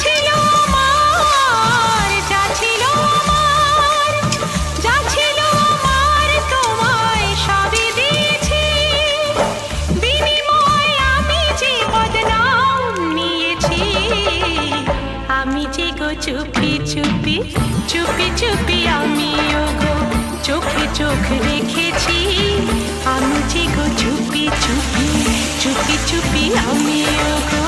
ছিল আমার, যা ছিল আমার, যা ছিল আমার তোমায় সবই দিয়েছি। বিনিময়ে আমি যে বদনাম নিয়েছি। আমি যে গো চুপি চুপি চুপি চুপি আমিও গো চোখে চোখ রেখেছি। আমি যে গো চুপি চুপি চুপি চুপি আমিও গো